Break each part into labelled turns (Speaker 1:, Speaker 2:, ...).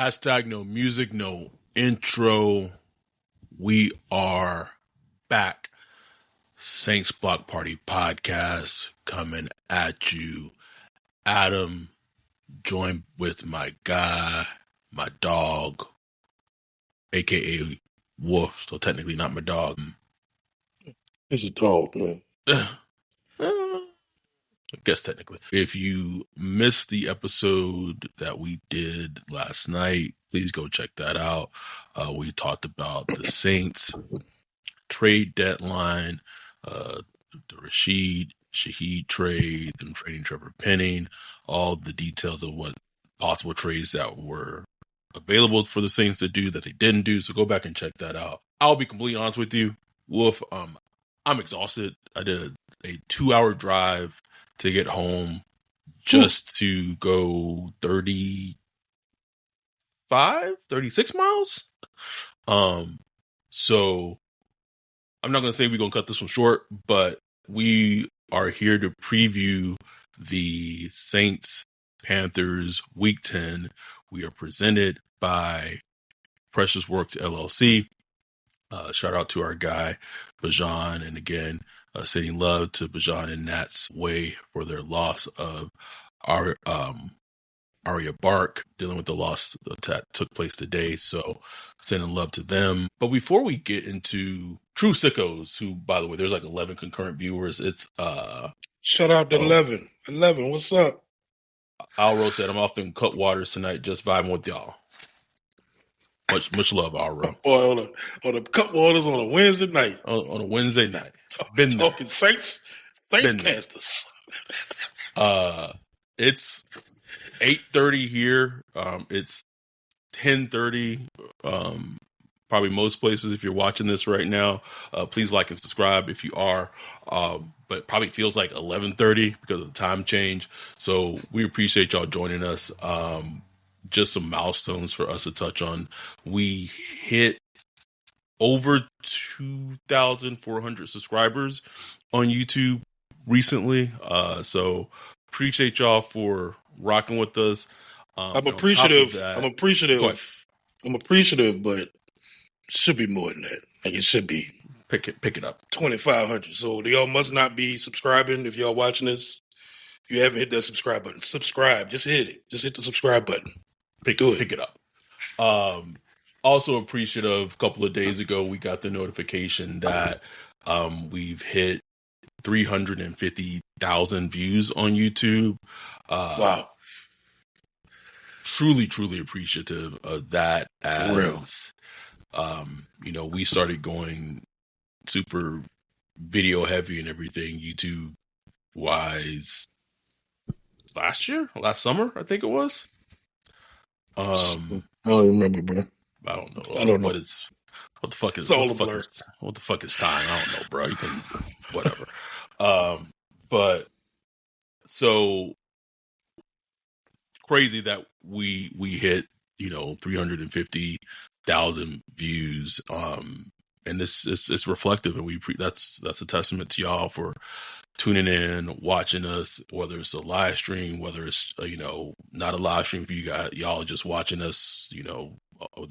Speaker 1: Hashtag no music, no intro. We are back. Saints Block Party Podcast coming at you. Adam, joined with my guy, my dog, a.k.a. Wolf. So technically not my dog.
Speaker 2: It's a dog, man.
Speaker 1: I guess technically. If you missed the episode that we did last night, please go check that out. We talked about the Saints trade deadline, the Rashid Shaheed trade, them trading Trevor Penning, all the details of what possible trades that were available for the Saints to do that they didn't do. So go back and check that out. I'll be completely honest with you, Wolf. I'm exhausted. I did a 2-hour drive to get home just to go 36 miles. So I'm not going to say we're going to cut this one short, but we are here to preview the Saints Panthers Week 10. We are presented by Precious Works LLC. Shout out to our guy, Bajan. And again, sending love to Bajan and Nat's Way for their loss of our Aria Bark, dealing with the loss that took place today. So sending love to them. But before we get into True Sickos, who, by the way, there's like 11 concurrent viewers. It's
Speaker 2: shout out to 11. 11, what's up?
Speaker 1: Alro said, I'm off in Cutwaters tonight, just vibing with y'all. Much love, Alro.
Speaker 2: Boy, on the Cutwaters on a Wednesday night.
Speaker 1: On a Wednesday night.
Speaker 2: Talking Saints Panthers.
Speaker 1: It's 8:30 here. It's 10:30. Probably most places if you're watching this right now. Please like and subscribe if you are. But probably feels like 11:30 because of the time change. So we appreciate y'all joining us. Just some milestones for us to touch on. We hit over 2,400 subscribers on YouTube recently. So appreciate y'all for rocking with us.
Speaker 2: I'm appreciative. I'm appreciative, but it should be more than that. Like it should be.
Speaker 1: Pick it up.
Speaker 2: 2,500. So y'all must not be subscribing if y'all watching this. If you haven't hit that subscribe button, subscribe. Just hit it. Just hit the subscribe button.
Speaker 1: Pick it up. Also appreciative. A couple of days ago, we got the notification that we've hit 350,000 views on YouTube.
Speaker 2: Wow.
Speaker 1: Truly appreciative of that. As we started going super video heavy and everything YouTube wise last summer, I think it was.
Speaker 2: I don't remember, bro.
Speaker 1: I don't know. What the fuck is time? I don't know, bro. You can whatever. But so crazy that we hit 350,000 views. And it's reflective, and that's a testament to y'all for tuning in, watching us, whether it's a live stream, whether it's not a live stream for you guys, y'all just watching us, the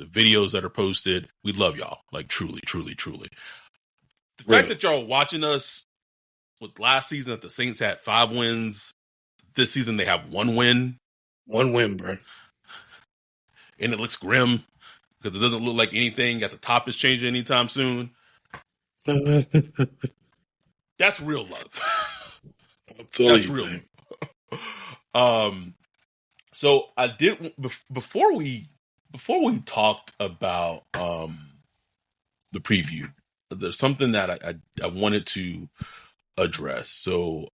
Speaker 1: videos that are posted. We love y'all, like truly. The fact that y'all are watching us with last season that the Saints had 5 wins, this season they have 1 win.
Speaker 2: 1 win, bro.
Speaker 1: And it looks grim because it doesn't look like anything at the top is changing anytime soon. That's real love.
Speaker 2: That's real
Speaker 1: love. So I did before we talked about the preview. There's something that I wanted to address. So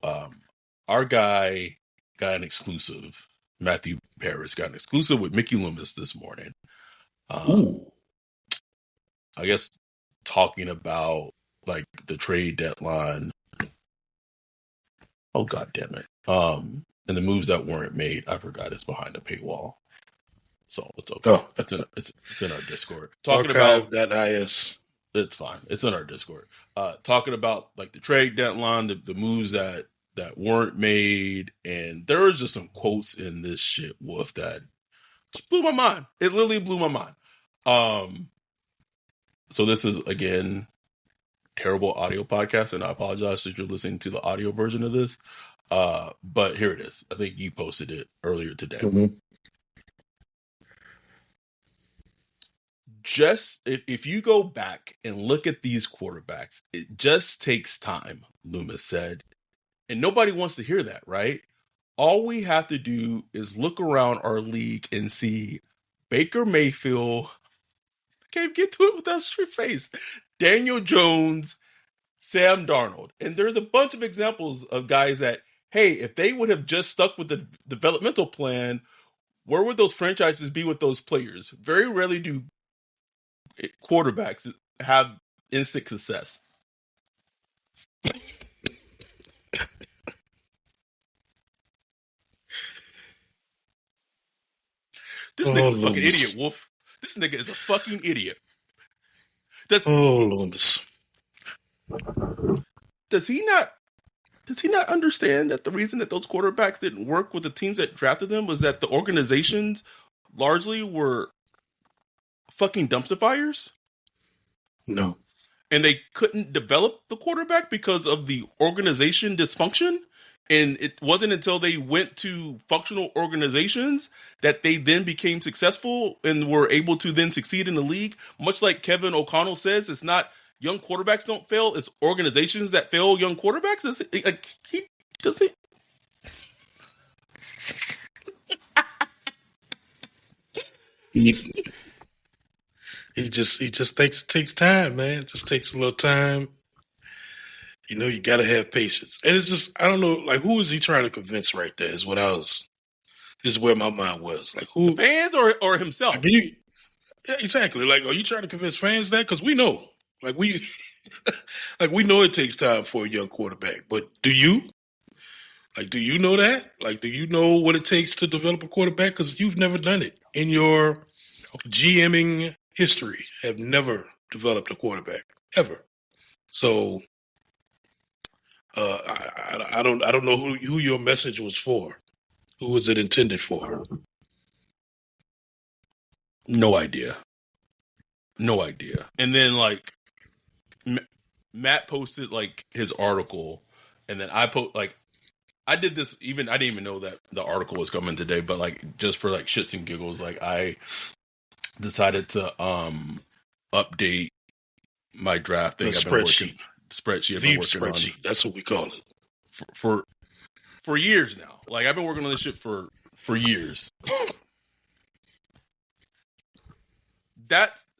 Speaker 1: our guy got an exclusive. Matthew Paris got an exclusive with Mickey Loomis this morning. I guess talking about like the trade deadline. Oh, God damn it. And the moves that weren't made, I forgot it's behind the paywall. So it's okay. Oh. It's in our Discord. Talking about
Speaker 2: that IS.
Speaker 1: It's fine. It's in our Discord. Talking about like the trade deadline, the moves that weren't made. And there was just some quotes in this shit, Wolf, that Just blew my mind. It literally blew my mind. So this is, again, terrible audio podcast, and I apologize if you're listening to the audio version of this. But here it is. I think you posted it earlier today.
Speaker 2: Mm-hmm.
Speaker 1: Just if you go back and look at these quarterbacks, it just takes time, Loomis said. And nobody wants to hear that, right? All we have to do is look around our league and see Baker Mayfield, can't get to it without a straight face, Daniel Jones, Sam Darnold. And there's a bunch of examples of guys that, hey, if they would have just stuck with the developmental plan, where would those franchises be with those players? Very rarely do quarterbacks have instant success. This nigga's a fucking idiot, Wolf. This nigga is a fucking idiot.
Speaker 2: Loomis.
Speaker 1: Does he not understand that the reason that those quarterbacks didn't work with the teams that drafted them was that the organizations largely were fucking dumpster fires?
Speaker 2: No.
Speaker 1: And they couldn't develop the quarterback because of the organization dysfunction? And it wasn't until they went to functional organizations that they then became successful and were able to then succeed in the league. Much like Kevin O'Connell says, it's not young quarterbacks don't fail, it's organizations that fail young quarterbacks. He doesn't.
Speaker 2: He just takes time, man. It just takes a little time. You know, you got to have patience. And it's just, I don't know, like, who is he trying to convince right there is what this is where my mind was. Like, who?
Speaker 1: The fans or himself?
Speaker 2: Like, yeah, exactly. Like, are you trying to convince fans that? Because we know. Like, we know it takes time for a young quarterback. But do you? Like, do you know that? Like, do you know what it takes to develop a quarterback? Because you've never done it. In your GMing history, have never developed a quarterback. Ever. So... I don't know who your message was for. Who was it intended for?
Speaker 1: No idea. And then like Matt posted like his article, and then I I did this I didn't even know that the article was coming today, but like just for like shits and giggles, like I decided to update my draft thing.
Speaker 2: The spreadsheet.
Speaker 1: The
Speaker 2: spreadsheet. That's what we call it.
Speaker 1: For years now. Like I've been working on this shit for years.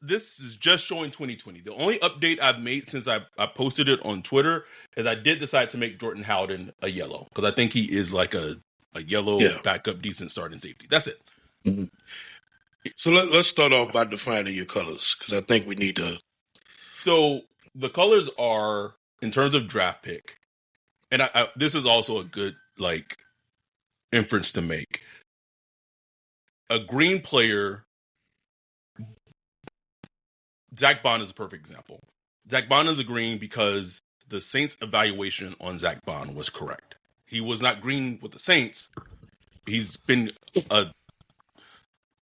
Speaker 1: This is just showing 2020. The only update I've made since I posted it on Twitter is I did decide to make Jordan Howden a yellow because I think he is like a yellow backup decent starting safety. That's it.
Speaker 2: Mm-hmm. So let's start off by defining your colors because I think we need to.
Speaker 1: So the colors are, in terms of draft pick, and this is also a good like inference to make. A green player, Zach Bond is a perfect example. Zach Bond is a green because the Saints' evaluation on Zach Bond was correct. He was not green with the Saints. He's been a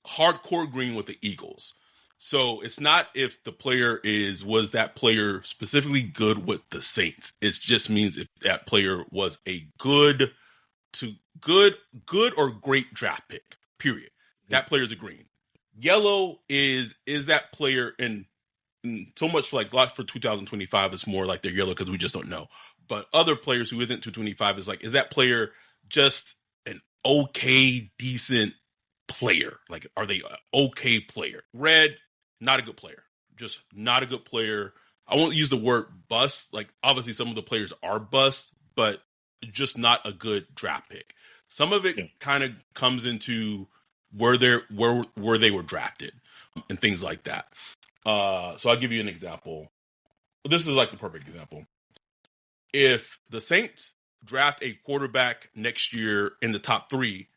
Speaker 1: hardcore green with the Eagles. So it's not if the player was that player specifically good with the Saints. It just means if that player was a good or great draft pick, period. That player is a green. Yellow is that player, and so much like lot for 2025 is more like they're yellow because we just don't know. But other players who isn't 225 is like, is that player just an okay, decent player? Like, are they an okay player? Red, not a good player. Just not a good player. I won't use the word bust. Like, obviously some of the players are bust, but just not a good draft pick. Some of it kind of comes into where they were drafted and things like that. So I'll give you an example. This is like the perfect example. If the Saints draft a quarterback next year in the top 3,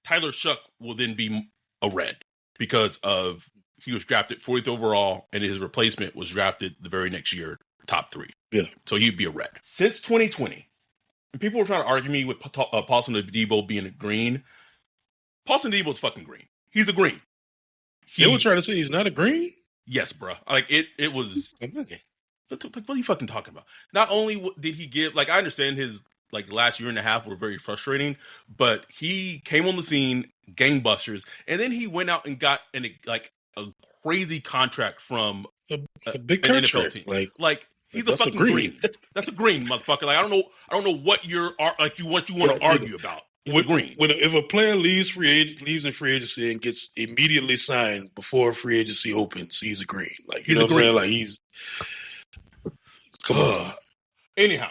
Speaker 1: Tyler Shuck will then be a red because of he was drafted 40th overall and his replacement was drafted the very next year, top 3.
Speaker 2: Yeah.
Speaker 1: So he'd be a red. Since 2020, people were trying to argue me with Paulson Adebo being a green. Paulson Adebo is fucking green. He's a green.
Speaker 2: They were trying to say he's not a green?
Speaker 1: Yes, bro. Like, it was... What are you fucking talking about? Not only did he give... Like, I understand his, like, last year and a half were very frustrating, but he came on the scene, gangbusters, and then he went out and got, a crazy contract from
Speaker 2: a big
Speaker 1: an
Speaker 2: contract.
Speaker 1: NFL team. Like he's a fucking green. That's a green, motherfucker. Like, I don't know what you want to argue about. Green.
Speaker 2: If a player leaves in free agency and gets immediately signed before free agency opens, he's a green. Like, you know what I'm saying? Like, he's... Come on.
Speaker 1: Anyhow,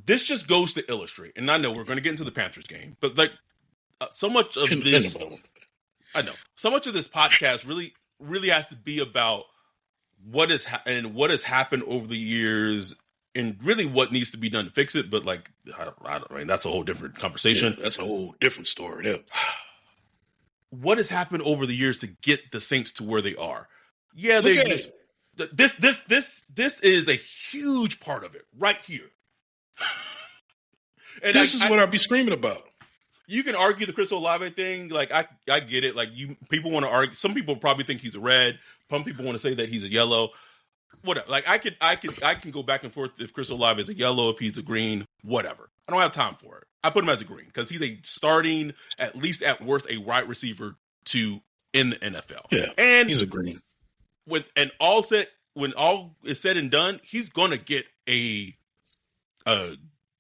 Speaker 1: this just goes to illustrate, and I know we're going to get into the Panthers game, but like so much of this, I know so much of this podcast really has to be about what has happened over the years, and really what needs to be done to fix it. But like, I mean, that's a whole different conversation.
Speaker 2: Yeah, that's a whole different story. Yeah.
Speaker 1: What has happened over the years to get the Saints to where they are? Yeah, this is a huge part of it right here.
Speaker 2: And this is what I'll be screaming about.
Speaker 1: You can argue the Chris Olave thing. Like, I get it. Like, people want to argue. Some people probably think he's a red. Some people want to say that he's a yellow. Whatever. Like, I can go back and forth if Chris Olave is a yellow, if he's a green, whatever. I don't have time for it. I put him as a green because he's a starting, at least at worst, a wide receiver in the NFL.
Speaker 2: Yeah,
Speaker 1: and
Speaker 2: he's a green.
Speaker 1: When all is said and done, he's gonna get a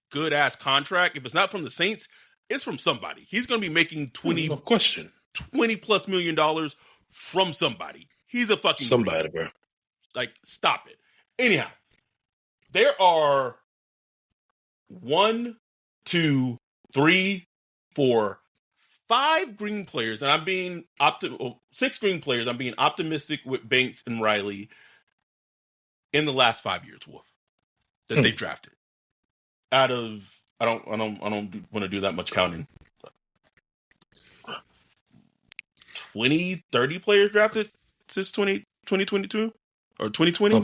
Speaker 1: good ass contract. If it's not from the Saints, it's from somebody. He's gonna be making $20+ million from somebody. He's a fucking
Speaker 2: somebody, bro.
Speaker 1: Like, stop it. Anyhow, there are 1, 2, 3, 4, 5 green players, and I'm being 6 green players. I'm being optimistic with Banks and Riley in the last 5 years, Wolf, that they drafted. Out of I don't want to do that much counting. 20, 30 players drafted since 2022 or 2020.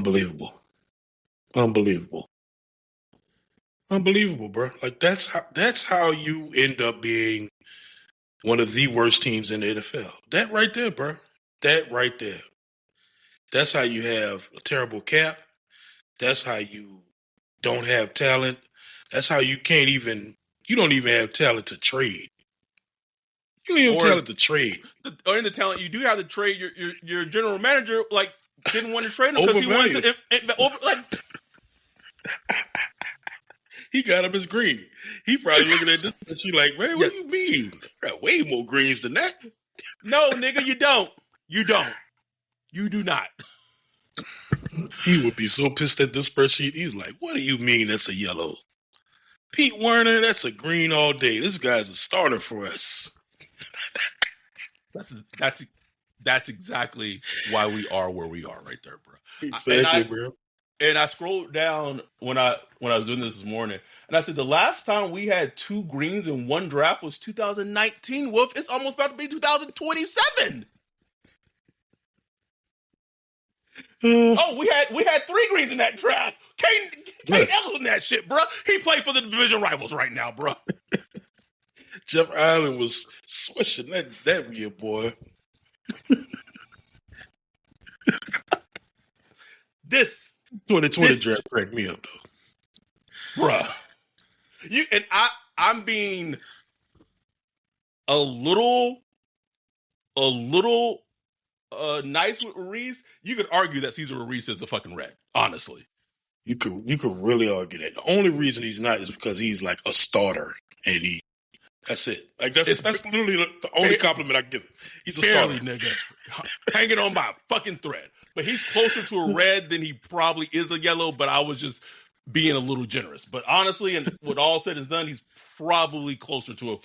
Speaker 2: Unbelievable, bro. Like, that's how you end up being one of the worst teams in the NFL. That right there, bro. That right there. That's how you have a terrible cap. That's how you don't have talent. That's how you don't even have talent to trade. You don't even have talent to trade.
Speaker 1: Or in the talent, you do have to trade. Your general manager, like, didn't want to trade him because he wanted to
Speaker 2: he got him as green. He probably looking at this and she like, man, what do you mean? I got way more greens than that.
Speaker 1: No, nigga, you don't. You don't. You do not.
Speaker 2: He would be so pissed at this spreadsheet. He's like, what do you mean that's a yellow? Pete Werner, that's a green all day. This guy's a starter for us.
Speaker 1: That's exactly why we are where we are right there, bro.
Speaker 2: Exactly, bro.
Speaker 1: And I scrolled down when I was doing this morning, and I said the last time we had 2 greens in one draft was 2019. Whoop! It's almost about to be 2027. Oh, we had 3 greens in that draft. Kane Ellis in that shit, bro. He played for the division rivals right now, bro.
Speaker 2: Jeff Island was swishing that year, boy.
Speaker 1: This
Speaker 2: 2020 draft cracked me up, though,
Speaker 1: bruh. I'm being a little nice with Reese. You could argue that Cesar Reese is a fucking red, honestly.
Speaker 2: You could really argue that. The only reason he's not is because he's like a starter, and that's it. Like, that's literally the only compliment I give him. He's a starter,
Speaker 1: nigga, hanging on by a fucking thread. But he's closer to a red than he probably is a yellow. But I was just being a little generous. But honestly, and with all said and done, he's probably closer to a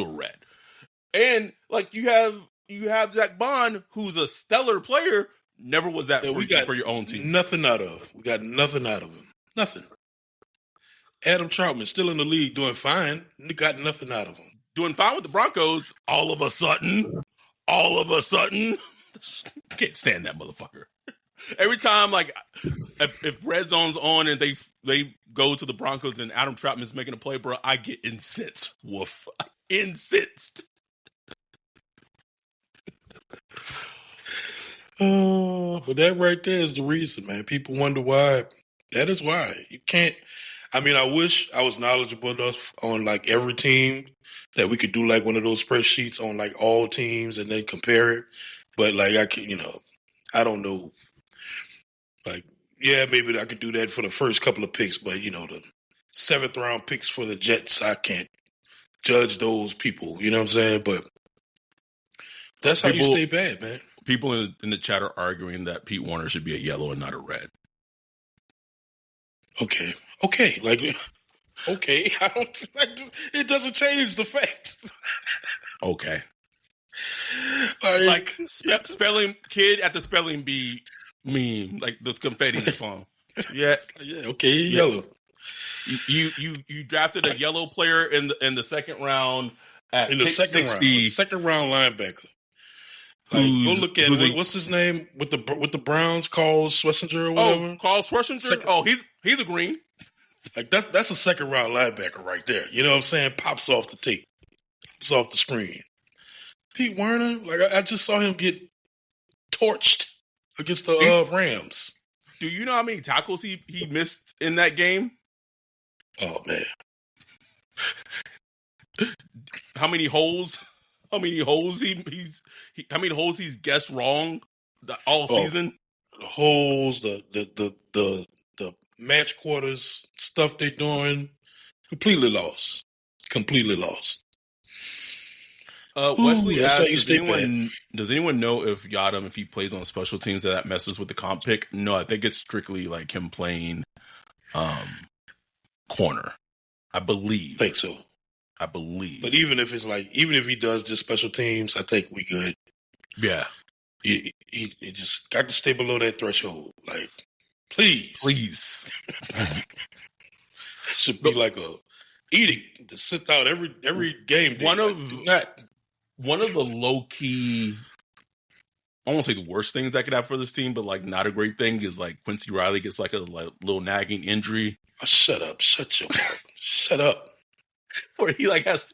Speaker 1: red. And like, you have Zach Bond, who's a stellar player, never was that for your own team.
Speaker 2: Nothing out of. We got nothing out of him. Nothing. Adam Troutman still in the league doing fine. We got nothing out of him.
Speaker 1: Doing fine with the Broncos. All of a sudden, can't stand that motherfucker. Every time, like, if Red Zone's on and they go to the Broncos and Adam Troutman's making a play, bro, I get incensed. Woof. Incensed.
Speaker 2: But that right there is the reason, man. People wonder why. That is why. You can't. I mean, I wish I was knowledgeable enough on like every team that we could do like one of those spreadsheets on like all teams and then compare it. But like I can, I don't know. Like, yeah, maybe I could do that for the first couple of picks, but the 7th-round picks for the Jets, I can't judge those people. You know what I'm saying? But that's how you stay bad, man.
Speaker 1: People in the chat are arguing that Pete Warner should be a yellow and not a red.
Speaker 2: Okay. Okay. I don't it doesn't change the fact.
Speaker 1: Okay.
Speaker 2: Like
Speaker 1: spelling kid at the spelling bee meme, like the confetti phone. Yeah.
Speaker 2: Yeah, okay, yellow.
Speaker 1: You drafted a yellow player in the second round
Speaker 2: in the second round linebacker. Like, go look at what's his name with the Browns, Carl Schlesinger or whatever.
Speaker 1: Oh, Carl Schlesinger. He's a green.
Speaker 2: Like that's a second round linebacker right there. You know what I'm saying? Pops off the tape, pops off the screen. Pete Werner, like I just saw him get torched against the Rams.
Speaker 1: Do you know how many tackles he missed in that game?
Speaker 2: Oh man,
Speaker 1: how many holes? How many holes he's guessed wrong all season?
Speaker 2: The holes, the match quarters stuff they're doing, completely lost.
Speaker 1: Wesley asked, does anyone know if Yadam, if he plays on special teams, that messes with the comp pick? No, I think it's strictly like him playing corner. I believe.
Speaker 2: I think so.
Speaker 1: But
Speaker 2: even if he does just special teams, I think we good.
Speaker 1: Yeah.
Speaker 2: He just got to stay below that threshold. Like, please. It should be like a edict to sit out every game day.
Speaker 1: One of the low key, I won't say the worst things that could happen for this team, but like not a great thing is like Quincy Riley gets like a little nagging injury.
Speaker 2: Oh, shut up! Shut your mouth! Shut up!
Speaker 1: Where he has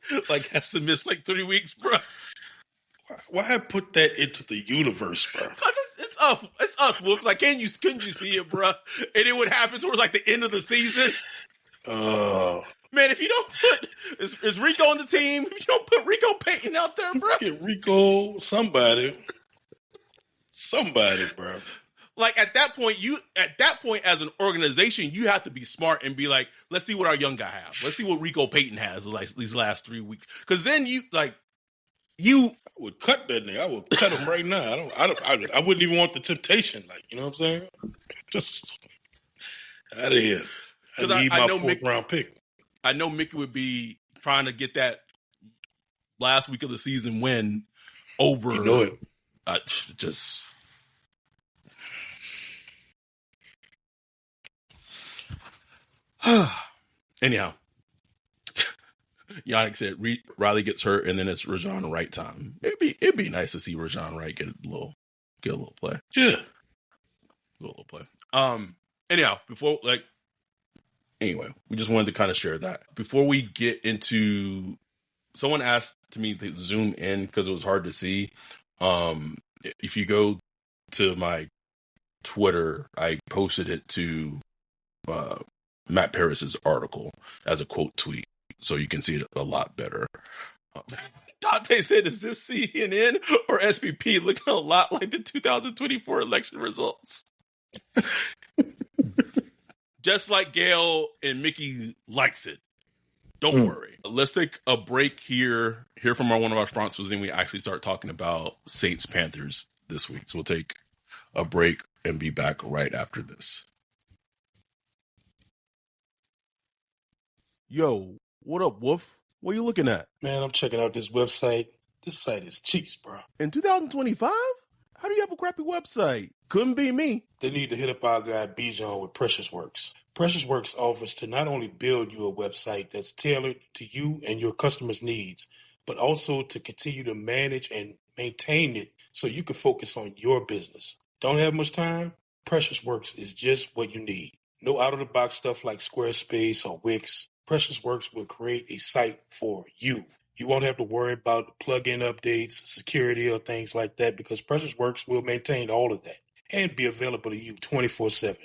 Speaker 1: to miss like 3 weeks, bro.
Speaker 2: Why put that into the universe, bro?
Speaker 1: It's us, Wolf. Like, couldn't you see it, bro? And it would happen towards like the end of the season. Man, if you don't put is Rico on the team, if you don't put Rico Payton out there, bro.
Speaker 2: Get Rico, somebody, bro.
Speaker 1: Like at that point, as an organization, you have to be smart and be like, let's see what our young guy has. Let's see what Rico Payton has like these last 3 weeks. Because then I
Speaker 2: would cut that nigga. I would cut him right now. I wouldn't even want the temptation. Like, you know what I'm saying? Just out of here.
Speaker 1: Because
Speaker 2: I need my 4th-round pick.
Speaker 1: I know Mickey would be trying to get that last week of the season win over.
Speaker 2: You know it.
Speaker 1: Anyhow, Yannick said Riley gets hurt and then it's Rajon Wright time. It'd be nice to see Rajon Wright get a little play.
Speaker 2: Yeah.
Speaker 1: A little play. Anyhow, anyway, we just wanted to kind of share that. Before we get into, someone asked me to zoom in because it was hard to see. If you go to my Twitter, I posted it to Matt Paris's article as a quote tweet, so you can see it a lot better. Dante said, is this CNN or SPP looking a lot like the 2024 election results? Just like Gail and Mickey likes it. Don't worry. Let's take a break here, hear from one of our sponsors, and we actually start talking about Saints Panthers this week. So we'll take a break and be back right after this. Yo, what up, Wolf? What are you looking at?
Speaker 2: Man, I'm checking out this website. This site is cheap, bro.
Speaker 1: In 2025? How do you have a crappy website? Couldn't be me.
Speaker 2: They need to hit up our guy Bijan with Precious Works. Precious Works offers to not only build you a website that's tailored to you and your customers' needs, but also to continue to manage and maintain it so you can focus on your business. Don't have much time? Precious Works is just what you need. No out-of-the-box stuff like Squarespace or Wix. Precious Works will create a site for you. You won't have to worry about plug-in updates, security, or things like that because PreciousWorks will maintain all of that and be available to you 24/7.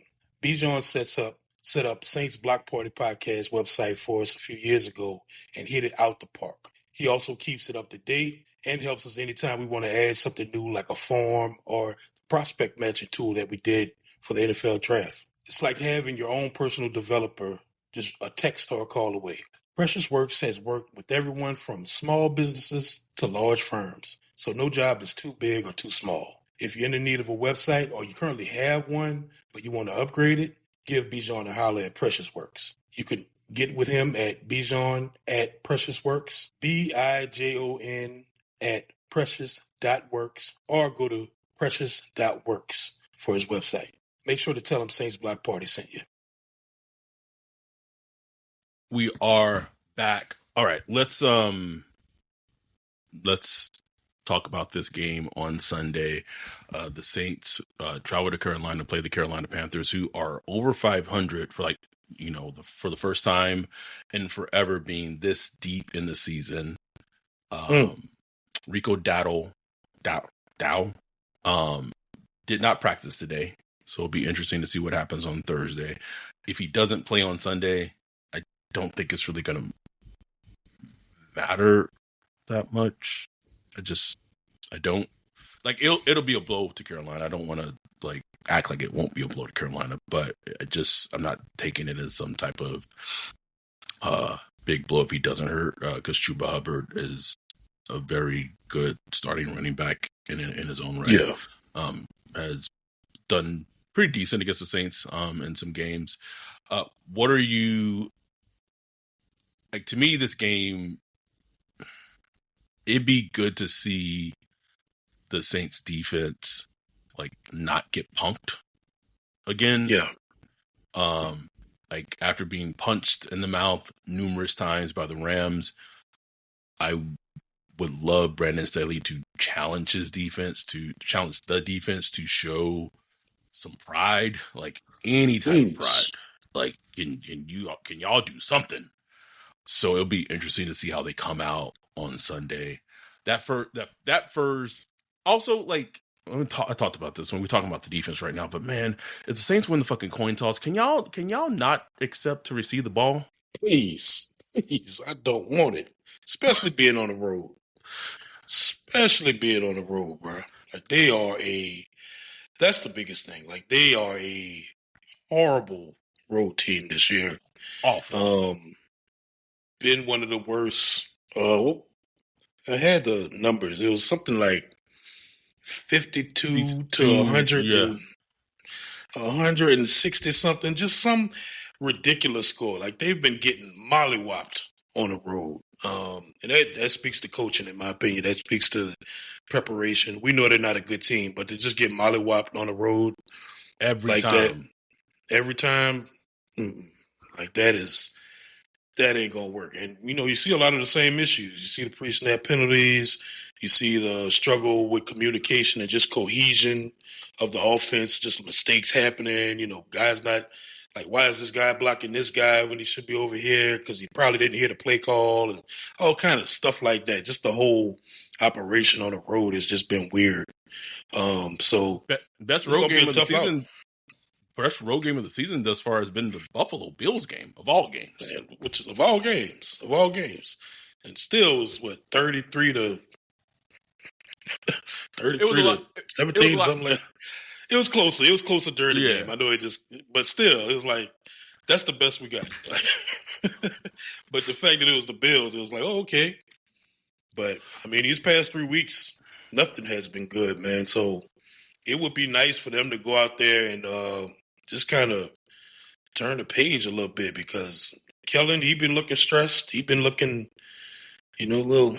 Speaker 2: Bijan set up Saints Block Party Podcast website for us a few years ago and hit it out the park. He also keeps it up to date and helps us anytime we want to add something new like a form or the prospect matching tool that we did for the NFL draft. It's like having your own personal developer just a text or a call away. Precious Works has worked with everyone from small businesses to large firms, so no job is too big or too small. If you're in the need of a website or you currently have one, but you want to upgrade it, give Bijan a holler at Precious Works. You can get with him at Bijan at Precious Works, Bijon at precious.works, or go to precious.works for his website. Make sure to tell him Saints Block Party sent you.
Speaker 1: We are back. All right, let's talk about this game on Sunday. The Saints travel to Carolina to play the Carolina Panthers, who are over 500 for for the first time in forever being this deep in the season. Rico Dow did not practice today, so it'll be interesting to see what happens on Thursday. If he doesn't play on Sunday, I don't think it's really going to matter that much. I don't like it'll be a blow to Carolina. I don't want to act like it won't be a blow to Carolina, but I'm not taking it as some type of big blow if he doesn't hurt, because Chuba Hubbard is a very good starting running back in his own right.
Speaker 2: Yeah.
Speaker 1: Has done pretty decent against the Saints in some games. What are you like? To me, this game, it'd be good to see the Saints defense not get punked again.
Speaker 2: Yeah.
Speaker 1: After being punched in the mouth numerous times by the Rams, I would love Brandon Staley to challenge his defense, to challenge the defense to show some pride, any type of pride. Can y'all do something? So it'll be interesting to see how they come out on Sunday. That first also I talked about this when we're talking about the defense right now, but man, if the Saints win the fucking coin toss, can y'all not accept to receive the ball?
Speaker 2: Please, I don't want it. Especially being on the road. Bro. That's the biggest thing. They are a horrible road team this year.
Speaker 1: Awful.
Speaker 2: Been one of the worst. I had the numbers. It was something like 52 to 100,
Speaker 1: yeah.
Speaker 2: 160 something, just some ridiculous score. They've been getting mollywopped on the road. And that speaks to coaching, in my opinion. That speaks to preparation. We know they're not a good team, but to just get mollywopped on the road
Speaker 1: every time.
Speaker 2: That ain't gonna work. And you see a lot of the same issues. You see the pre-snap penalties. You see the struggle with communication and just cohesion of the offense. Just mistakes happening. Guys not why is this guy blocking this guy when he should be over here? Because he probably didn't hear the play call and all kind of stuff like that. Just the whole operation on the road has just been weird. So
Speaker 1: best road game of the season. Best road game of the season thus far has been the Buffalo Bills game of all games.
Speaker 2: Man, which is of all games. And still was 33 to 17, something like that. It was closer. It was closer during the game. I know but still, it was that's the best we got. But the fact that it was the Bills, it was okay. But, these past 3 weeks, nothing has been good, man. So it would be nice for them to go out there and just kind of turn the page a little bit, because Kellen, he been looking stressed. He been looking, a little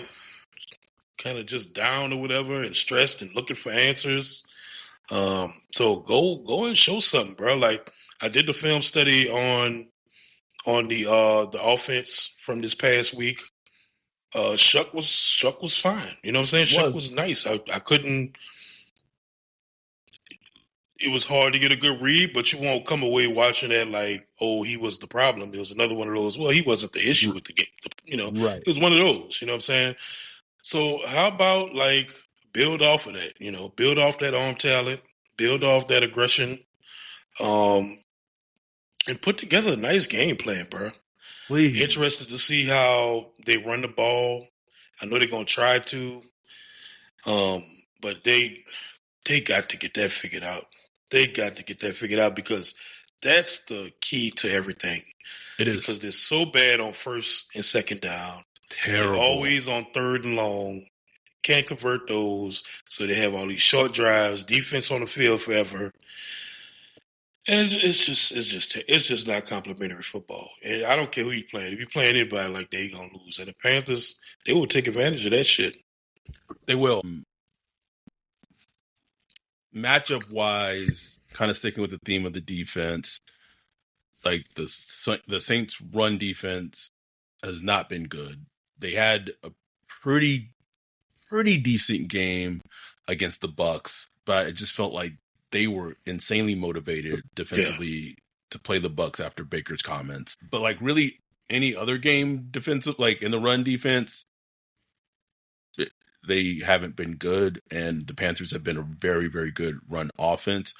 Speaker 2: kind of just down or whatever, and stressed and looking for answers. So go and show something, bro. I did the film study on the offense from this past week. Shuck was fine. You know what I'm saying? Shuck was nice. I couldn't. it was hard to get a good read, but you won't come away watching that like, oh, he was the problem. It was another one of those. Well, he wasn't the issue with the game.
Speaker 1: Right.
Speaker 2: It was one of those. You know what I'm saying? So how about like build off of that? Build off that arm talent, build off that aggression, and put together a nice game plan, bro.
Speaker 1: Please.
Speaker 2: Interested to see how they run the ball. I know they're gonna try to, but they got to get that figured out. They got to get that figured out because that's the key to everything.
Speaker 1: It is.
Speaker 2: Because they're so bad on first and second down.
Speaker 1: Terrible.
Speaker 2: They're always on third and long. Can't convert those. So they have all these short drives, defense on the field forever. And it's just not complimentary football. And I don't care who you playing. If you playing anybody like that, you're gonna lose. And the Panthers, they will take advantage of that shit.
Speaker 1: They will. Matchup wise, kind of sticking with the theme of the defense, like the Saints' run defense has not been good. They had a pretty decent game against the Bucks, but it just felt like they were insanely motivated defensively to play the Bucks after Baker's comments. But like really any other game defensive, like in the run defense, they haven't been good, and the Panthers have been a very, very good run offense,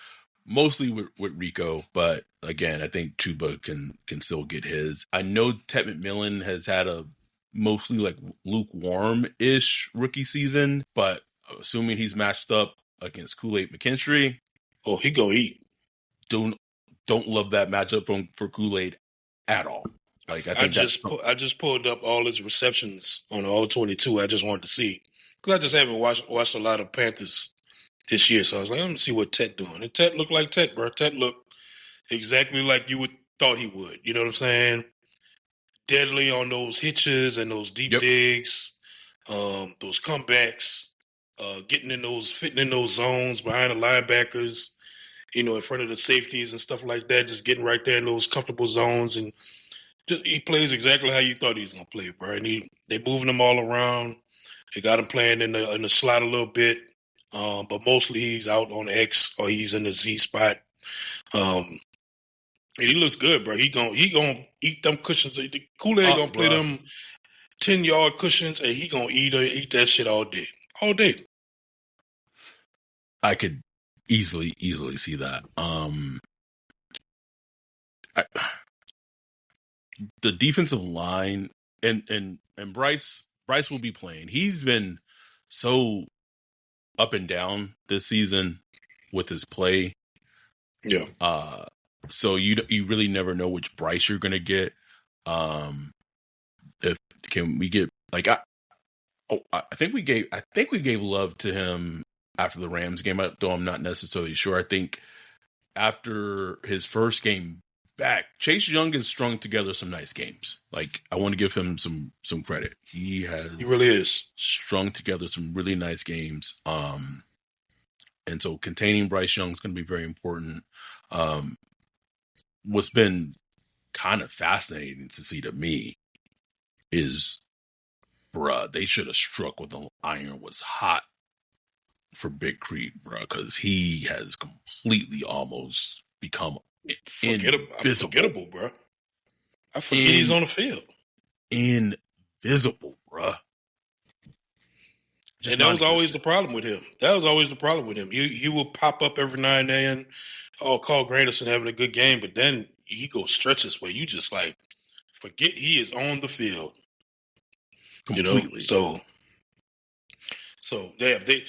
Speaker 1: mostly with Rico. But again, I think Chuba can still get his. I know Ted McMillan has had a mostly like lukewarm-ish rookie season, but assuming he's matched up against Kool-Aid McKinstry,
Speaker 2: oh, he go eat.
Speaker 1: Don't love that matchup for Kool-Aid at all. Like I
Speaker 2: just pulled up all his receptions on all 22. I just wanted to see. Because I just haven't watched a lot of Panthers this year. So I was like, let me see what Tet doing. And Tet looked like Tet, bro. Tet looked exactly like you thought he would. You know what I'm saying? Deadly on those hitches and those deep digs, those comebacks, fitting in those zones behind the linebackers, in front of the safeties and stuff like that, just getting right there in those comfortable zones. And he plays exactly how you thought he was going to play, bro. And they're moving him all around. They got him playing in the slot a little bit, but mostly he's out on X or he's in the Z spot. And he looks good, bro. He gonna eat them cushions. Kool-Aid gonna play them 10-yard cushions, and he gonna eat that shit all day, all day.
Speaker 1: I could easily see that. The defensive line and Bryce will be playing. He's been so up and down this season with his play.
Speaker 2: Yeah.
Speaker 1: So you really never know which Bryce you're gonna get. Can we get like I think we gave love to him after the Rams game, though I'm not necessarily sure. I think after his first game back, Chase Young has strung together some nice games. Like I want to give him some credit. He
Speaker 2: really is
Speaker 1: strung together some really nice games. And so containing Bryce Young is going to be very important. What's been kind of fascinating to see to me is, bruh, they should have struck when the iron was hot for Big Creed, bruh, because he has completely almost become
Speaker 2: unforgettable, bro. I forget he's on the field.
Speaker 1: Invisible, bruh.
Speaker 2: And that was always the problem with him. He will pop up every now and then. Oh, Carl Granderson having a good game, but then he goes stretches where you just like forget he is on the field.
Speaker 1: Completely.
Speaker 2: So they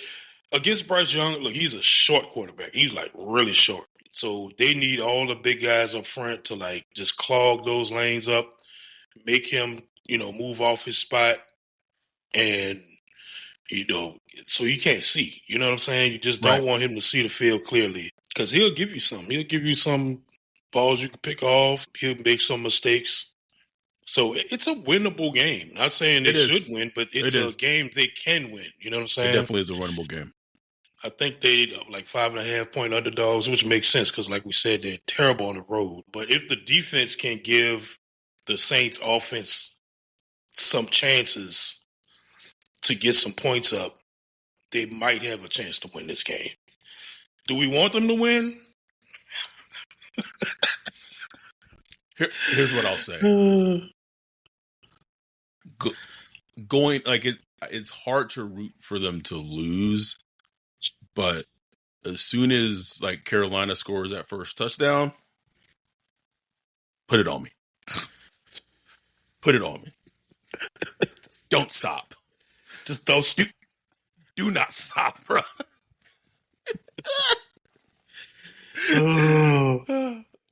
Speaker 2: against Bryce Young, look, he's a short quarterback. He's like really short. So they need all the big guys up front to like just clog those lanes up, make him, move off his spot, and so he can't see. You know what I'm saying? You just don't want him to see the field clearly because he'll give you some. He'll give you some balls you can pick off. He'll make some mistakes. So it's a winnable game. Not saying they should win, but it's a game they can win. You know what I'm saying?
Speaker 1: It definitely is a winnable game.
Speaker 2: I think they like 5.5-point underdogs, which makes sense because, like we said, they're terrible on the road. But if the defense can give the Saints offense some chances to get some points up, they might have a chance to win this game. Do we want them to win?
Speaker 1: Here's what I'll say. Going like it's hard to root for them to lose, but as soon as like Carolina scores that first touchdown, put it on me. Put it on me. Don't stop.
Speaker 2: Just don't
Speaker 1: do not stop, bro.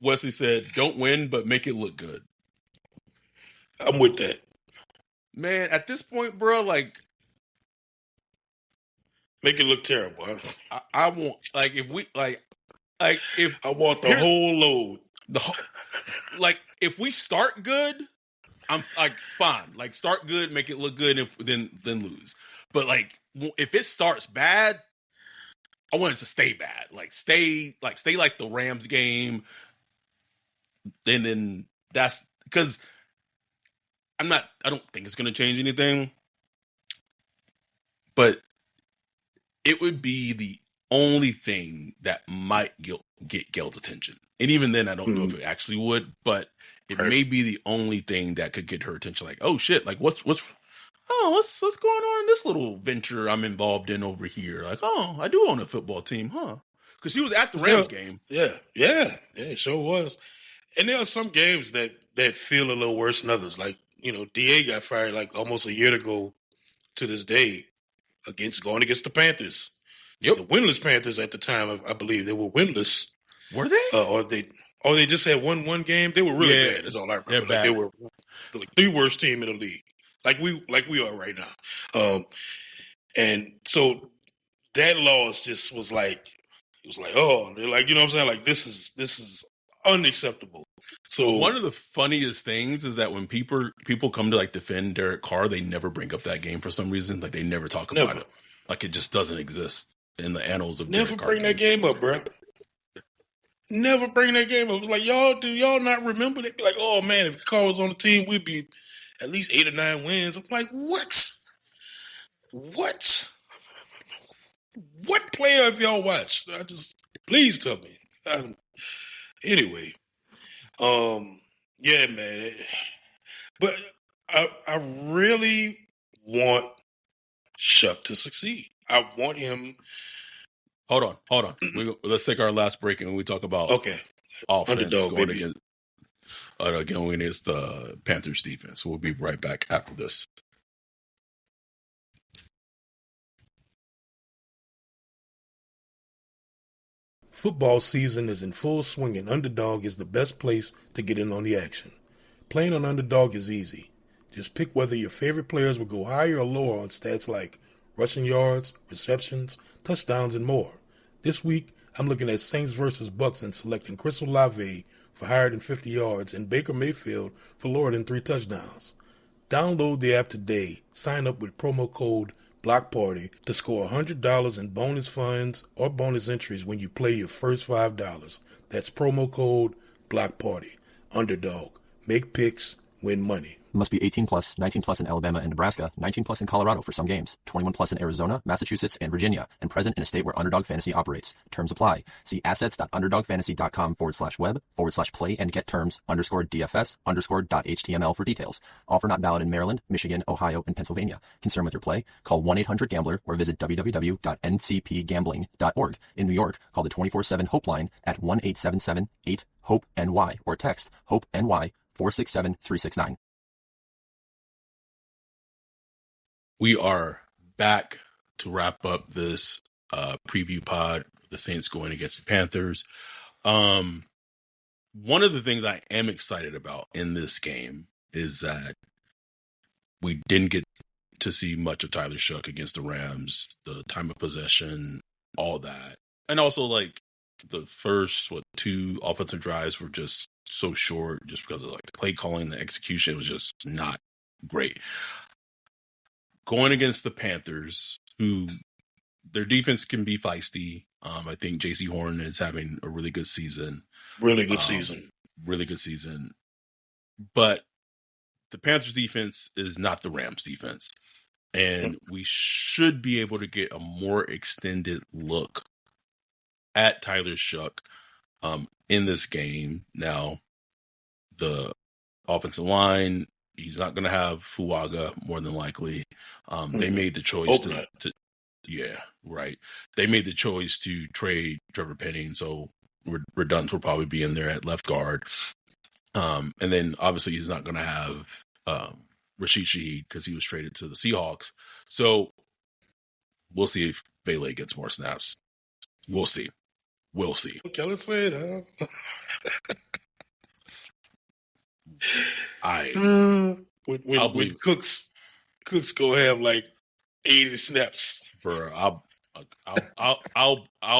Speaker 1: Wesley said, "Don't win, but make it look good."
Speaker 2: I'm with that.
Speaker 1: Man, at this point, bro, like,
Speaker 2: make it look terrible. Huh?
Speaker 1: I want, like, if we, like, if
Speaker 2: I want the whole load.
Speaker 1: Like, if we start good, I'm like fine. Like, start good, make it look good, then lose. But like, if it starts bad, I want it to stay bad. Like, stay like the Rams game. And then that's because I don't think it's going to change anything. But it would be the only thing that might get Gail's attention. And even then, I don't know if it actually would, but it may be the only thing that could get her attention. Like, oh shit, like what's going on in this little venture I'm involved in over here? Like, oh, I do own a football team, huh? Because she was at the Rams game.
Speaker 2: Yeah, it sure was. And there are some games that feel a little worse than others. Like, DA got fired like almost a year ago to this day going against the Panthers. Yep. The winless Panthers at the time, I believe they were winless.
Speaker 1: Were they?
Speaker 2: Or they just had won game. They were really bad. That's all I remember. Like, they were like the worst team in the league, like we are right now. And so that loss just was like, it was like, oh, they're like, you know what I'm saying? Like, this is unacceptable. So
Speaker 1: one of the funniest things is that when people come to like defend Derek Carr, they never bring up that game for some reason. Like, they never talk about it. Like, it just doesn't exist in the annals of
Speaker 2: never bring that game up, bro. Never bring that game up. It was like, do y'all not remember? They'd be like, oh man, if Carr was on the team, we'd be at least 8 or 9 wins. I'm like, what? What player have y'all watched? Please tell me. Anyway, yeah, man. But I really want Shuck to succeed. I want him.
Speaker 1: Hold on. Let's take our last break and we talk about offense
Speaker 2: underdog
Speaker 1: going against the Panthers defense. We'll be right back after this.
Speaker 2: Football season is in full swing and Underdog is the best place to get in on the action. Playing on Underdog is easy. Just pick whether your favorite players will go higher or lower on stats like rushing yards, receptions, touchdowns, and more. This week, I'm looking at Saints versus Bucks and selecting Chris Olave for higher than 50 yards and Baker Mayfield for lower than 3 touchdowns. Download the app today. Sign up with promo code BLOCKPARTY to score $100 in bonus funds or bonus entries when you play your first $5. That's promo code BLOCKPARTY. Underdog. Make picks. Win money.
Speaker 3: Must be 18 plus, 19 plus in Alabama and Nebraska, 19 plus in Colorado for some games, 21 plus in Arizona, Massachusetts, and Virginia, and present in a state where Underdog Fantasy operates. Terms apply. See assets.underdogfantasy.com/web/play and get terms _DFS_.html for details. Offer not valid in Maryland, Michigan, Ohio, and Pennsylvania. Concerned with your play? Call 1-800-GAMBLER or visit www.ncpgambling.org. In New York, call the 24/7 Hope line at 1-877-8-HOPE-NY or text HOPE-NY 467-369.
Speaker 1: We are back to wrap up this preview pod, the Saints going against the Panthers. One of the things I am excited about in this game is that we didn't get to see much of Tyler Shuck against the Rams, the time of possession, all that. And also, like, the first, 2 offensive drives were just so short just because of, like, the play calling, the execution was just not great. Going against the Panthers, who their defense can be feisty. I think J.C. Horn is having a really good season.
Speaker 2: Really good season.
Speaker 1: But the Panthers defense is not the Rams defense. And we should be able to get a more extended look at Tyler Shuck in this game. Now, the offensive line, he's not going to have Fuaga more than likely. They made the choice to yeah, right. They made the choice to trade Trevor Penning, so Redunds will probably be in there at left guard. And then obviously he's not going to have Rashid Shaheed because he was traded to the Seahawks. So we'll see if Bailey gets more snaps. We'll see.
Speaker 2: Okay, let's say it, huh? When Cooks go have like 80 snaps.
Speaker 1: I'll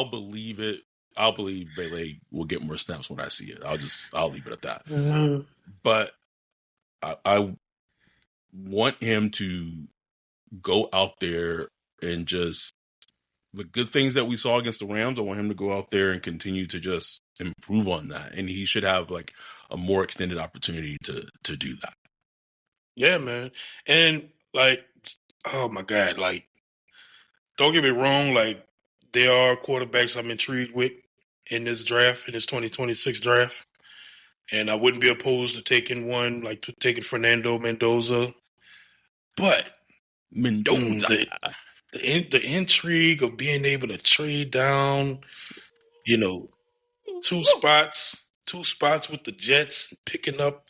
Speaker 1: believe it. I'll believe Bailey will get more snaps when I see it. I'll leave it at that.
Speaker 2: Mm-hmm.
Speaker 1: But I want him to go out there and just the good things that we saw against the Rams. I want him to go out there and continue to just improve on that. And he should have like a more extended opportunity to do that.
Speaker 2: Yeah, man. And like, oh my God, like, don't get me wrong, like, there are quarterbacks I'm intrigued with in this draft, in this 2026 draft. And I wouldn't be opposed to taking one, like taking Fernando Mendoza. But
Speaker 1: Mendoza.
Speaker 2: The intrigue of being able to trade down, two spots with the Jets, picking up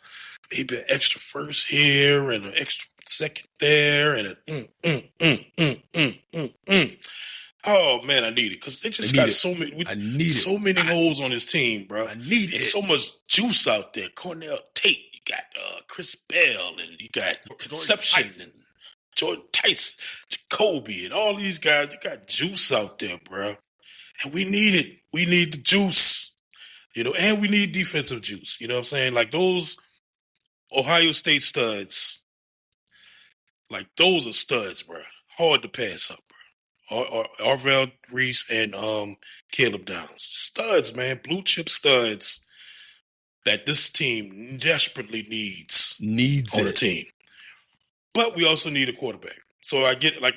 Speaker 2: maybe an extra first here and an extra second there, and Oh man, I need it because they just got so many holes on this team, bro.
Speaker 1: I need it.
Speaker 2: So much juice out there. Cornell Tate, you got Chris Bell, and you got Conception and Jordan Tyson, Jacoby, and all these guys. They got juice out there, bro, and we need it. We need the juice, and we need defensive juice. You know what I'm saying? Like those Ohio State studs, like those are studs, bro. Hard to pass up, bro. Arvell Reese and Caleb Downs. Studs, man. Blue chip studs that this team desperately needs on the team. But we also need a quarterback. So I get it. Like,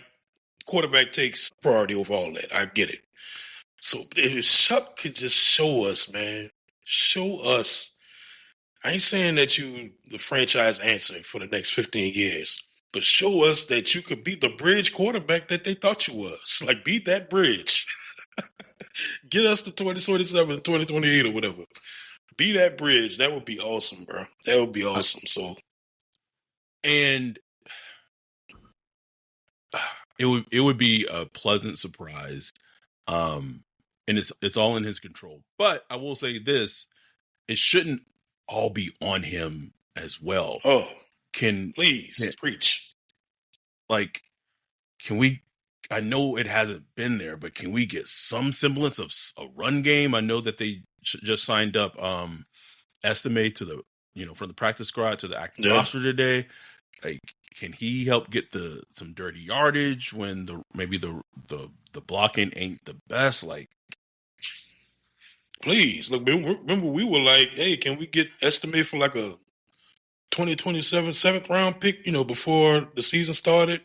Speaker 2: quarterback takes priority over all that. I get it. So if Shuck could just show us, man. Show us. I ain't saying that you the franchise answer for the next 15 years. But show us that you could be the bridge quarterback that they thought you was. Like, beat that bridge. Get us to 2027, 2028 or whatever. Be that bridge. That would be awesome, bro. That would be awesome.
Speaker 1: And it would be a pleasant surprise. And it's all in his control. But I will say this, it shouldn't all be on him as well.
Speaker 2: Oh. Please preach.
Speaker 1: Like, I know it hasn't been there, but can we get some semblance of a run game? I know that they just signed up Estimate to the, from the practice squad to the active roster today. Like, can he help get some dirty yardage when the blocking ain't the best? Like,
Speaker 2: please. Look, remember we were like, hey, can we get Estimate for like a 2027 7th round pick, before the season started?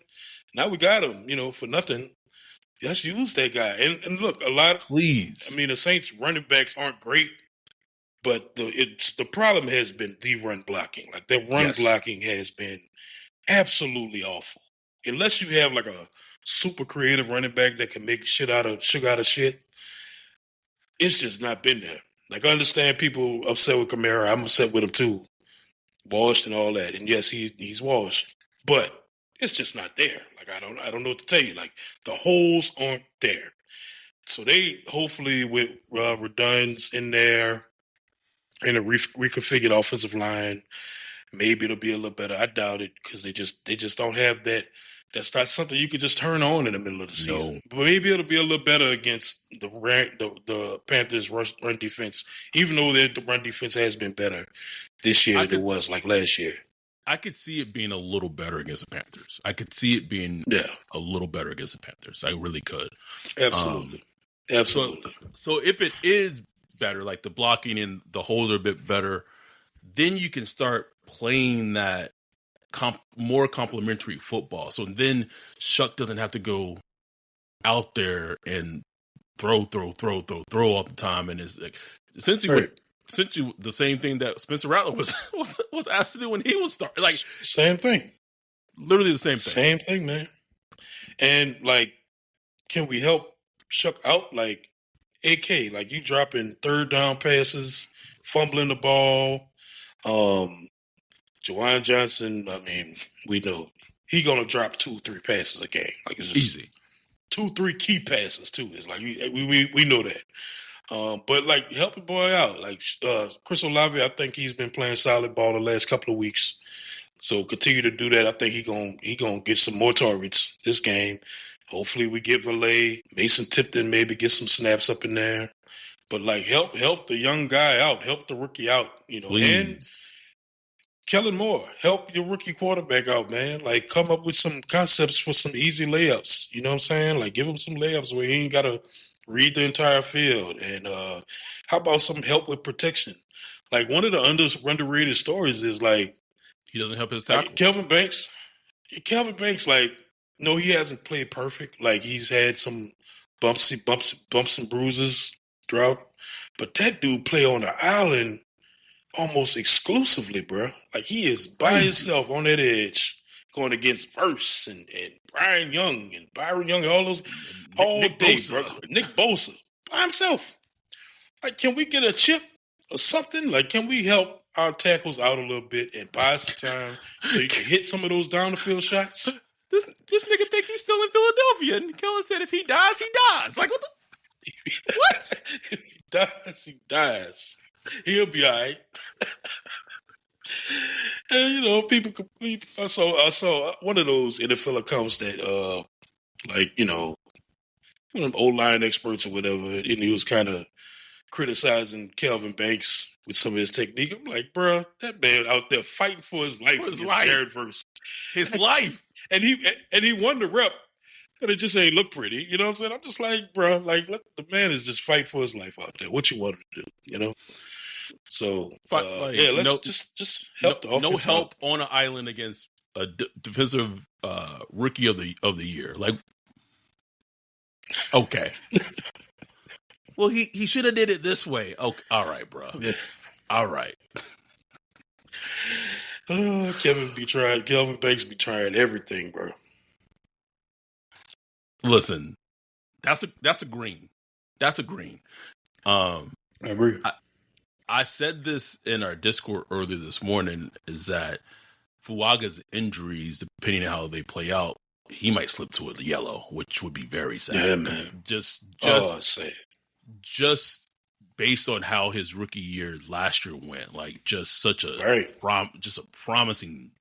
Speaker 2: Now we got him, for nothing. Let's use that guy. And look,
Speaker 1: please.
Speaker 2: I mean, the Saints running backs aren't great, but the problem has been the run blocking. Like, their run blocking has been absolutely awful. Unless you have like a super creative running back that can make shit out of shit, it's just not been there. Like, I understand people upset with Kamara. I'm upset with him too. Washed and all that. And yes, he's washed. But it's just not there. Like, I don't know what to tell you. Like, the holes aren't there. So they hopefully with Redunds in there and a reconfigured offensive line, maybe it'll be a little better. I doubt it because they just don't have that. That's not something you could just turn on in the middle of the season. But maybe it'll be a little better against the Panthers' run defense, even though the run defense has been better this year than it was like last year.
Speaker 1: I could see it being a little better against the Panthers. I could see it being a little better against the Panthers. I really could.
Speaker 2: Absolutely. Absolutely.
Speaker 1: So if it is better, like the blocking and the holes are a bit better, then you can start playing that more complementary football. So then Shuck doesn't have to go out there and throw all the time, and it's like essentially the same thing that Spencer Rattler was asked to do when he was starting. Like
Speaker 2: same thing,
Speaker 1: literally the same thing.
Speaker 2: Same thing, man. And like, can we help Shuck out? Like, AK, like you dropping third down passes, fumbling the ball. Jawan Johnson, I mean, we know he gonna drop 2-3 passes a game. Like it's just
Speaker 1: Easy.
Speaker 2: 2-3 key passes too. It's like we know that. But like help the boy out. Like Chris Olave, I think he's been playing solid ball the last couple of weeks. So continue to do that. I think he gonna get some more targets this game. Hopefully we get Valet, Mason Tipton maybe get some snaps up in there. But like help the young guy out, help the rookie out, you know.
Speaker 1: Please.
Speaker 2: And Kellen Moore, help your rookie quarterback out, man. Like come up with some concepts for some easy layups. You know what I'm saying? Like give him some layups where he ain't gotta read the entire field. And how about some help with protection? Like one of the underrated stories is like
Speaker 1: he doesn't help his tackles.
Speaker 2: Like Kelvin Banks, like, no, he hasn't played perfect. Like he's had some bumps and bruises throughout. But that dude play on the island almost exclusively, bro. Like he is by himself on that edge, going against Verse and Brian Young and Byron Young and all those Nick day, Bosa. Bro. Nick Bosa by himself. Like, can we get a chip or something? Like, can we help our tackles out a little bit and buy some time so you can hit some of those down the field shots?
Speaker 1: This nigga think he's still in Philadelphia, and Kellen said if he dies, he dies. Like what? What?
Speaker 2: If he dies, he dies. He'll be all right. And you know, people could. I saw one of those NFL accounts that, like you know, one of them O-line experts or whatever, and he was kind of criticizing Kelvin Banks with some of his technique. I'm like, bro, that man out there fighting for his life against Jared Verse.
Speaker 1: His life.
Speaker 2: And he won the rep, but it just ain't look pretty. You know what I'm saying? I'm just like, bro, like the man is just fighting for his life out there. What you want him to do, you know? So let's just help the offense.
Speaker 1: No help on an island against a defensive rookie of the year. Like, okay. Well, he should have did it this way. Okay, all right, bro.
Speaker 2: Yeah.
Speaker 1: All right.
Speaker 2: Kelvin Banks be trying everything, bro.
Speaker 1: Listen, that's a green. That's a green.
Speaker 2: I agree.
Speaker 1: I said this in our Discord earlier this morning, is that Fuaga's injuries, depending on how they play out, he might slip to a yellow, which would be very sad.
Speaker 2: Yeah, man.
Speaker 1: Just based on how his rookie year last year went, like just such a promising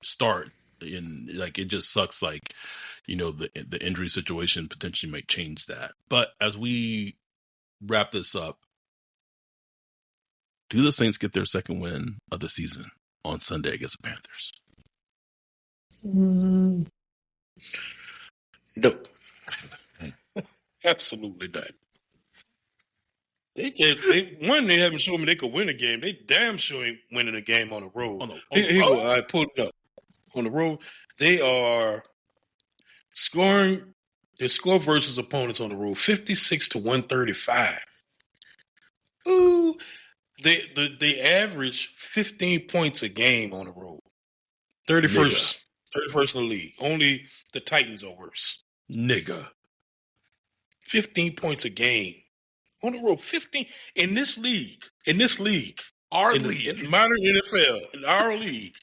Speaker 1: start, and like it just sucks. Like, you know, the injury situation potentially might change that. But as we wrap this up, do the Saints get their second win of the season on Sunday against the Panthers?
Speaker 2: No, absolutely not. They haven't shown me they could win a game. They damn sure ain't winning a game on the road. I pulled it up. On the road, they are scoring. They score versus opponents on the road 56-135. Ooh, they average 15 points a game on the road. 31st in the league. Only the Titans are worse.
Speaker 1: Nigga.
Speaker 2: 15 points a game. On the road, 15 in this league, in modern NFL, in our league,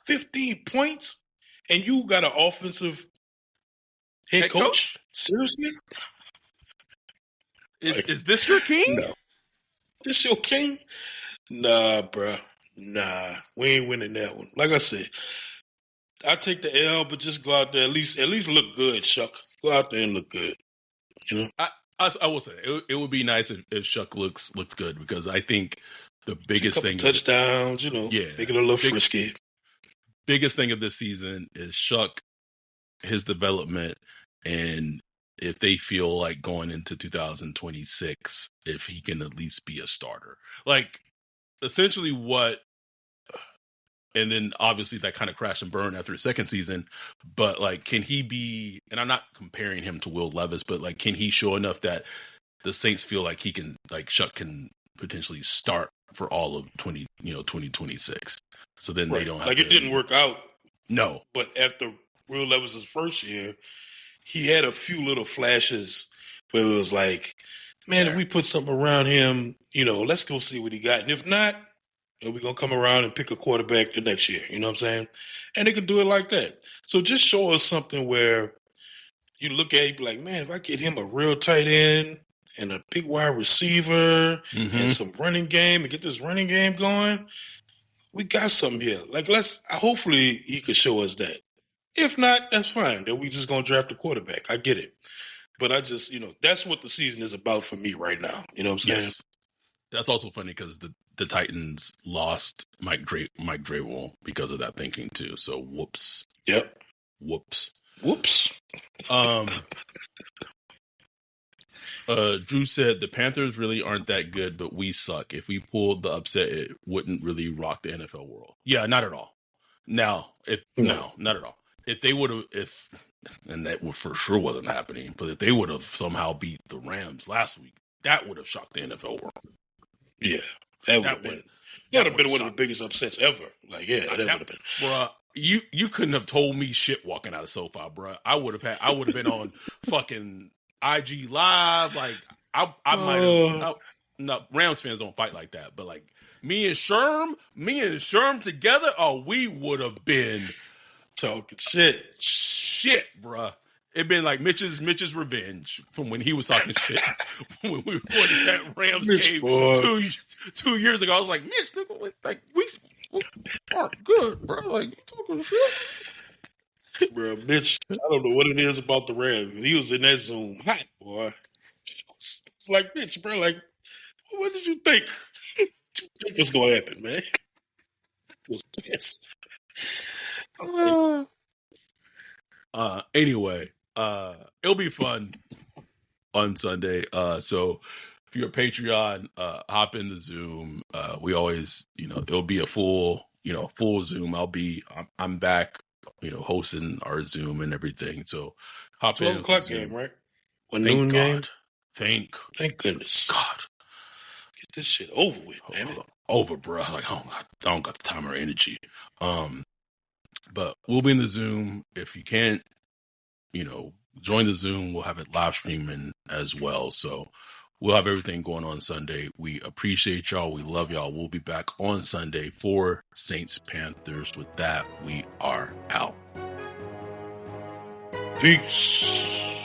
Speaker 2: 15 points, and you got an offensive head coach? Seriously?
Speaker 1: Is this your king?
Speaker 2: No. This your king? Nah, bro. Nah, we ain't winning that one. Like I said, I take the L, but just go out there at least look good, Shuck. Go out there and look good. You know.
Speaker 1: I will say it would be nice if Shuck looks good, because I think the biggest thing
Speaker 2: touchdowns, you know, make it a little frisky.
Speaker 1: Biggest thing of this season is Shuck, his development, and if they feel like going into 2026, if he can at least be a starter. Like essentially what And then obviously that kind of crashed and burned after his second season. But like, can he be, and I'm not comparing him to Will Levis, but like, can he show enough that the Saints feel like he can, like Shuck can potentially start for all of 2026. So then they don't have
Speaker 2: like it didn't work out.
Speaker 1: No.
Speaker 2: But after Will Levis's first year, he had a few little flashes where it was like, man, if we put something around him, let's go see what he got. And if not, we're going to come around and pick a quarterback the next year. You know what I'm saying? And they could do it like that. So just show us something where you look at it, be like, man, if I get him a real tight end and a big wide receiver and some running game and get this running game going, we got something here. Like, hopefully he could show us that. If not, that's fine. Then we just going to draft a quarterback. I get it. But I just, that's what the season is about for me right now. You know what I'm saying?
Speaker 1: Yes. That's also funny because the Titans lost Mike Vrabel because of that thinking too. So whoops.
Speaker 2: Yep.
Speaker 1: Whoops. Drew said the Panthers really aren't that good, but we suck. If we pulled the upset, it wouldn't really rock the NFL world. Yeah, not at all. Now, no, not at all. If they would have, and that for sure wasn't happening, but if they would have somehow beat the Rams last week, that would have shocked the NFL world.
Speaker 2: Yeah, that would have been one of the biggest upsets ever. Like, yeah, that would have been.
Speaker 1: Bruh, you couldn't have told me shit walking out of SoFi, bruh. I would have been on fucking IG Live. Like, I might have. No, Rams fans don't fight like that, but like me and Sherm together, we would have been
Speaker 2: talking shit,
Speaker 1: bruh. It'd been like Mitch's revenge from when he was talking shit when we recorded that Rams game 2 years ago. I was like, Mitch, like we aren't good, bro. Like, you talking shit,
Speaker 2: bro. Mitch, I don't know what it is about the Rams. He was in that Zoom hot, boy. Like, Mitch, bro. Like, what did you think? What you think was gonna happen, man? I was pissed.
Speaker 1: Anyway, it'll be fun on Sunday. So if you're a Patreon, hop in the Zoom. We always, it'll be a full Zoom. I'm back, hosting our Zoom and everything. So hop
Speaker 2: 12
Speaker 1: in.
Speaker 2: 12 o'clock game, right? One noon game.
Speaker 1: Thank
Speaker 2: goodness.
Speaker 1: God.
Speaker 2: Get this shit over with, man.
Speaker 1: Over, bro. Like, I don't got the time or energy. But we'll be in the Zoom. If you can't, join the Zoom, we'll have it live streaming as well. So we'll have everything going on Sunday. We appreciate y'all. We love y'all. We'll be back on Sunday for Saints Panthers. With that, we are out.
Speaker 2: Peace.